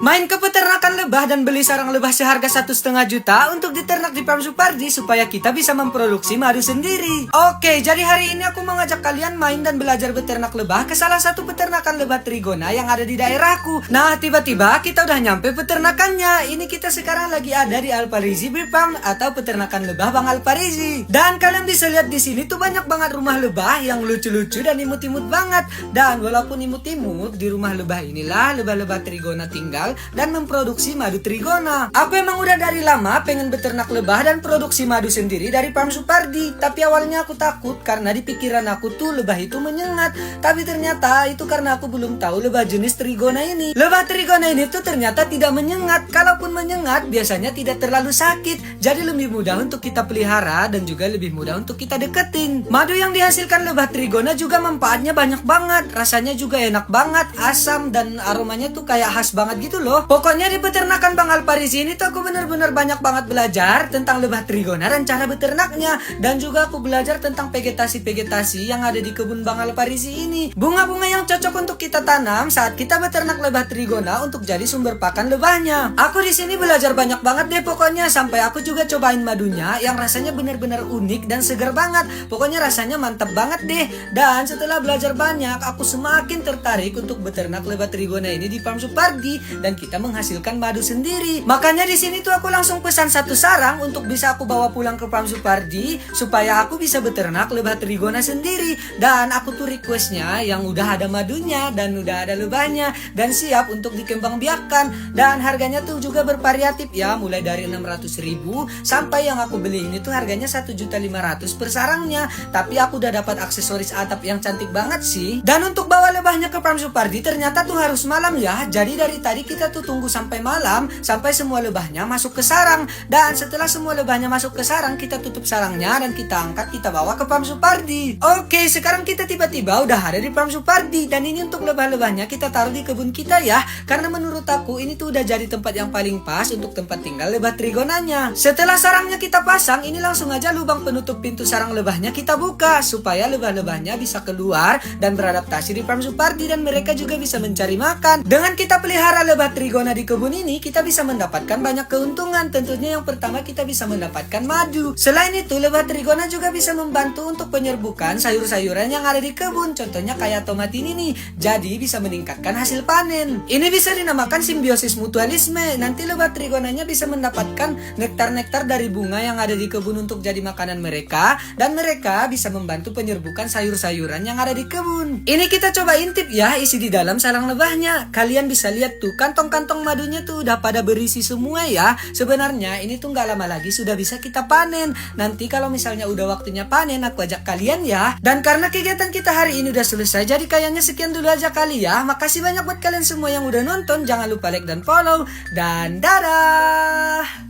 Main ke peternakan lebah dan beli sarang lebah seharga 1,5 juta untuk diternak di Farm Supardi supaya kita bisa memproduksi madu sendiri. Oke, jadi hari ini aku mengajak kalian main dan belajar beternak lebah ke salah satu peternakan lebah Trigona yang ada di daerahku. Nah, tiba-tiba kita udah nyampe peternakannya. Ini kita sekarang lagi ada di Alparizi Beef Farm atau peternakan lebah Bang Alparizi. Dan kalian bisa lihat di sini tuh banyak banget rumah lebah yang lucu-lucu dan imut-imut banget. Dan walaupun imut-imut, di rumah lebah inilah lebah-lebah Trigona tinggal dan memproduksi madu Trigona. Aku emang udah dari lama pengen beternak lebah dan produksi madu sendiri dari Farm Supardi. Tapi awalnya aku takut karena di pikiran aku tuh lebah itu menyengat. Tapi ternyata itu karena aku belum tahu lebah jenis Trigona ini. Lebah Trigona ini tuh ternyata tidak menyengat. Kalaupun menyengat biasanya tidak terlalu sakit. Jadi lebih mudah untuk kita pelihara dan juga lebih mudah untuk kita deketin. Madu yang dihasilkan lebah Trigona juga manfaatnya banyak banget. Rasanya juga enak banget, asam dan aromanya tuh kayak khas banget gitu loh. Pokoknya di peternakan Bang Alparizi ini tuh aku bener-bener banyak banget belajar tentang lebah Trigona dan cara beternaknya. Dan juga aku belajar tentang vegetasi-vegetasi yang ada di kebun Bang Alparizi ini. Bunga-bunga yang cocok untuk kita tanam saat kita beternak lebah Trigona untuk jadi sumber pakan lebahnya. Aku di sini belajar banyak banget deh pokoknya, sampai aku juga cobain madunya yang rasanya bener-bener unik dan segar banget. Pokoknya rasanya mantap banget deh. Dan setelah belajar banyak, aku semakin tertarik untuk beternak lebah Trigona ini di Farm Supardi dan kita menghasilkan madu sendiri. Makanya di sini tuh aku langsung pesan satu sarang untuk bisa aku bawa pulang ke Farm Supardi supaya aku bisa beternak lebah Trigona sendiri. Dan aku tuh requestnya yang udah ada madunya dan udah ada lebahnya dan siap untuk dikembangbiakkan. Dan harganya tuh juga bervariatif ya, mulai dari 600.000 sampai yang aku beli ini tuh harganya 1.500.000 per sarangnya. Tapi aku udah dapat aksesoris atap yang cantik banget sih. Dan untuk bawa lebahnya ke Farm Supardi ternyata tuh harus malam ya. Jadi dari tadi kita tuh tunggu sampai malam sampai semua lebahnya masuk ke sarang. Dan setelah semua lebahnya masuk ke sarang, kita tutup sarangnya dan kita angkat, kita bawa ke Farm Supardi. Oke, sekarang kita tiba-tiba udah ada di Farm Supardi. Dan ini untuk lebah-lebahnya kita taruh di kebun kita ya. Karena menurut aku ini tuh udah jadi tempat yang paling pas untuk tempat tinggal lebah Trigonanya. Setelah sarangnya kita pasang, ini langsung aja lubang penutup pintu sarang lebahnya kita buka supaya lebah-lebahnya bisa keluar dan beradaptasi di Farm Supardi dan mereka juga bisa mencari makan. Dengan kita pelihara lebah Trigona di kebun ini, kita bisa mendapatkan banyak keuntungan. Tentunya yang pertama kita bisa mendapatkan madu. Selain itu, lebah Trigona juga bisa membantu untuk penyerbukan sayur-sayuran yang ada di kebun. Contohnya kayak tomat ini nih. Jadi bisa meningkatkan hasil panen. Ini bisa dinamakan simbiosis mutualisme. Nanti lebah Trigonanya bisa mendapatkan nektar-nektar dari bunga yang ada di kebun untuk jadi makanan mereka. Dan mereka bisa membantu penyerbukan sayur-sayuran yang ada di kebun. Ini kita coba intip ya isi di dalam sarang lebahnya. Kalian bisa lihat tuh kantong-kantong madunya tuh udah pada berisi semua ya. Sebenarnya ini tuh gak lama lagi sudah bisa kita panen. Nanti kalau misalnya udah waktunya panen, aku ajak kalian ya. Dan karena kegiatan kita hari ini udah selesai, jadi kayaknya sekian dulu aja kali ya. Makasih banyak buat kalian semua yang udah nonton. Jangan lupa like dan follow. Dan dadah.